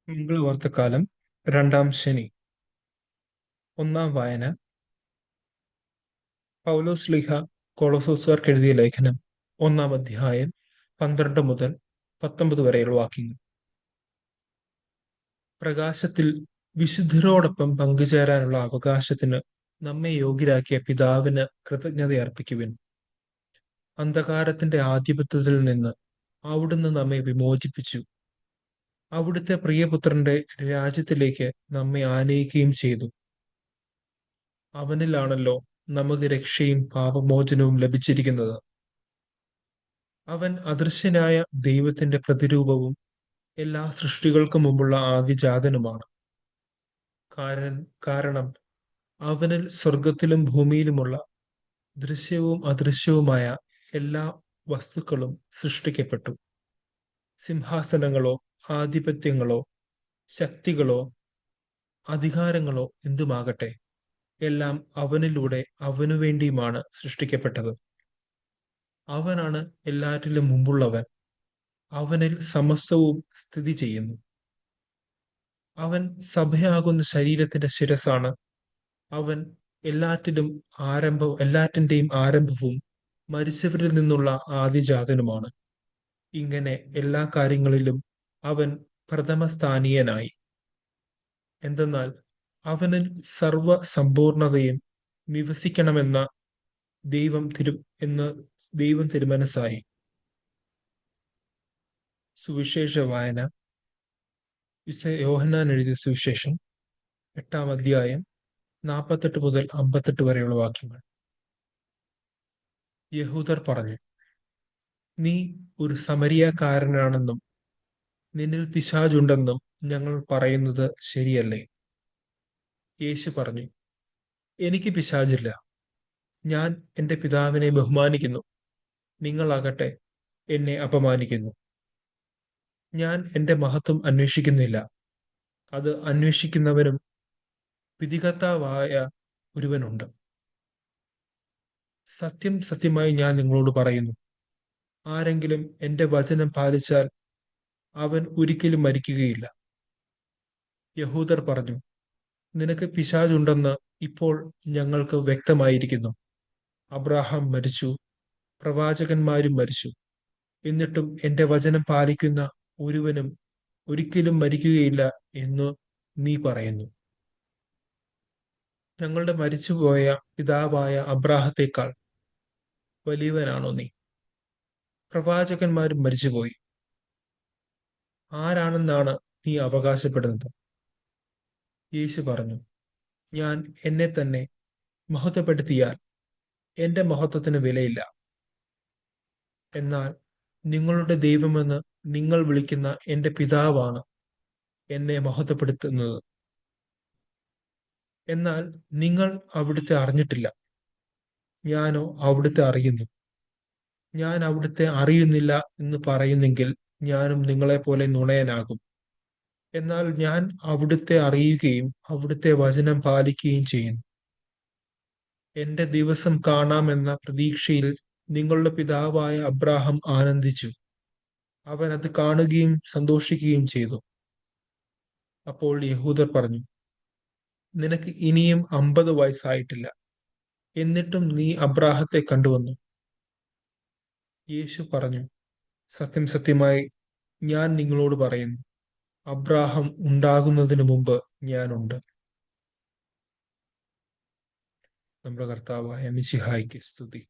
മംഗളവാർത്തക്കാലം രണ്ടാം ശനി. ഒന്നാം വായന പൗലോസ് ശ്ലീഹ കൊളോസ്സോസുകാർക്ക് എഴുതിയ ലേഖനം 1-ാം അധ്യായം 12 മുതൽ 19 വരെയുള്ള വാക്യങ്ങൾ. പ്രകാശത്തിൽ വിശുദ്ധരോടൊപ്പം പങ്കുചേരാനുള്ള അവകാശത്തിന് നമ്മെ യോഗ്യരാക്കിയ പിതാവിന് കൃതജ്ഞതയർപ്പിക്കുവിൻ. അന്ധകാരത്തിന്റെ ആധിപത്യത്തിൽ നിന്ന് അവിടുന്ന് നമ്മെ വിമോചിപ്പിച്ചു. അവിടുത്തെ പ്രിയപുത്രന്റെ രാജ്യത്തിലേക്ക് നമ്മെ ആനയിക്കുകയും ചെയ്തു. അവനിലാണല്ലോ നമുക്ക് രക്ഷയും പാപമോചനവും ലഭിച്ചിരിക്കുന്നത്. അവൻ അദൃശ്യനായ ദൈവത്തിന്റെ പ്രതിരൂപവും എല്ലാ സൃഷ്ടികൾക്കും മുമ്പുള്ള ആദിജാതനുമാണ്. കാരണം അവനിൽ സ്വർഗത്തിലും ഭൂമിയിലുമുള്ള ദൃശ്യവും അദൃശ്യവുമായ എല്ലാ വസ്തുക്കളും സൃഷ്ടിക്കപ്പെട്ടു. സിംഹാസനങ്ങളോ ആധിപത്യങ്ങളോ ശക്തികളോ അധികാരങ്ങളോ എന്തുമാകട്ടെ, എല്ലാം അവനിലൂടെ അവനു വേണ്ടിയുമാണ് സൃഷ്ടിക്കപ്പെട്ടത്. അവനാണ് എല്ലാറ്റിലും മുമ്പുള്ളവൻ. അവനിൽ സമസ്തവും സ്ഥിതി ചെയ്യുന്നു. അവൻ സഭയാകുന്ന ശരീരത്തിന്റെ ശിരസ്സാണ്. അവൻ എല്ലാറ്റിന്റെയും ആരംഭവും മരിച്ചവരിൽ നിന്നുള്ള ആദിജാതനുമാണ്. ഇങ്ങനെ എല്ലാ കാര്യങ്ങളിലും അവൻ പ്രഥമസ്ഥാനീയനായി. എന്തെന്നാൽ അവനിൽ സർവ സമ്പൂർണതയും നിവസിക്കണമെന്ന ദൈവം തിരുമനസ്സായി. സുവിശേഷ വായന. യോഹന്നാൻ എഴുതിയ സുവിശേഷം 8-ാം അധ്യായം 48 മുതൽ 58 വരെയുള്ള വാക്യങ്ങൾ. യഹൂദർ പറഞ്ഞു, നീ ഒരു സമരിയാക്കാരനാണെന്നും നിന്നിൽ പിശാചുണ്ടെന്നും ഞങ്ങൾ പറയുന്നത് ശരിയല്ലേ? യേശു പറഞ്ഞു, എനിക്ക് പിശാചില്ല. ഞാൻ എൻ്റെ പിതാവിനെ ബഹുമാനിക്കുന്നു. നിങ്ങളാകട്ടെ എന്നെ അപമാനിക്കുന്നു. ഞാൻ എൻ്റെ മഹത്വം അന്വേഷിക്കുന്നില്ല. അത് അന്വേഷിക്കുന്നവനും വിധികർത്താവായ ഒരുവനുണ്ട്. സത്യം സത്യമായി ഞാൻ നിങ്ങളോട് പറയുന്നു, ആരെങ്കിലും എൻ്റെ വചനം പാലിച്ചാൽ അവൻ ഒരിക്കലും മരിക്കുകയില്ല. യഹൂദർ പറഞ്ഞു, നിനക്ക് പിശാചുണ്ടെന്ന് ഇപ്പോൾ ഞങ്ങൾക്ക് വ്യക്തമായിരിക്കുന്നു. അബ്രാഹാം മരിച്ചു, പ്രവാചകന്മാരും മരിച്ചു. എന്നിട്ടും എൻ്റെ വചനം പാലിക്കുന്ന ഒരുവനും ഒരിക്കലും മരിക്കുകയില്ല എന്ന് നീ പറയുന്നു. ഞങ്ങളുടെ മരിച്ചുപോയ പിതാവായ അബ്രാഹത്തേക്കാൾ വലിയവനാണോ നീ? പ്രവാചകന്മാരും മരിച്ചുപോയി. ആരാണെന്നാണ് നീ അവകാശപ്പെടുന്നത്? യേശു പറഞ്ഞു, ഞാൻ എന്നെ തന്നെ മഹത്വപ്പെടുത്തിയാൽ എൻ്റെ മഹത്വത്തിന് വിലയില്ല. എന്നാൽ നിങ്ങളുടെ ദൈവമെന്ന് നിങ്ങൾ വിളിക്കുന്ന എൻ്റെ പിതാവാണ് എന്നെ മഹത്വപ്പെടുത്തുന്നത്. എന്നാൽ നിങ്ങൾ അവിടുത്തെ അറിഞ്ഞിട്ടില്ല. ഞാനോ അവിടുത്തെ അറിയുന്നു. ഞാൻ അവിടുത്തെ അറിയുന്നില്ല എന്ന് പറയുന്നെങ്കിൽ ഞാനും നിങ്ങളെപ്പോലെ നുണയനാകും. എന്നാൽ ഞാൻ അവിടുത്തെ അറിയുകയും അവിടുത്തെ വചനം പാലിക്കുകയും ചെയ്യുന്നു. എന്റെ ദിവസം കാണാമെന്ന പ്രതീക്ഷയിൽ നിങ്ങളുടെ പിതാവായ അബ്രാഹാം ആനന്ദിച്ചു. അവൻ അത് കാണുകയും സന്തോഷിക്കുകയും ചെയ്തു. അപ്പോൾ യഹൂദർ പറഞ്ഞു, നിനക്ക് ഇനിയും 50 വയസ്സായിട്ടില്ല, എന്നിട്ടും നീ അബ്രാഹത്തെ കണ്ടുവന്നു. യേശു പറഞ്ഞു, സത്യം സത്യമായി ഞാൻ നിങ്ങളോട് പറയുന്നു, അബ്രാഹാം ഉണ്ടാകുന്നതിന് മുമ്പ് ഞാനുണ്ട്. നമ്മുടെ കർത്താവായ മിശിഹായ്ക്ക് സ്തുതി.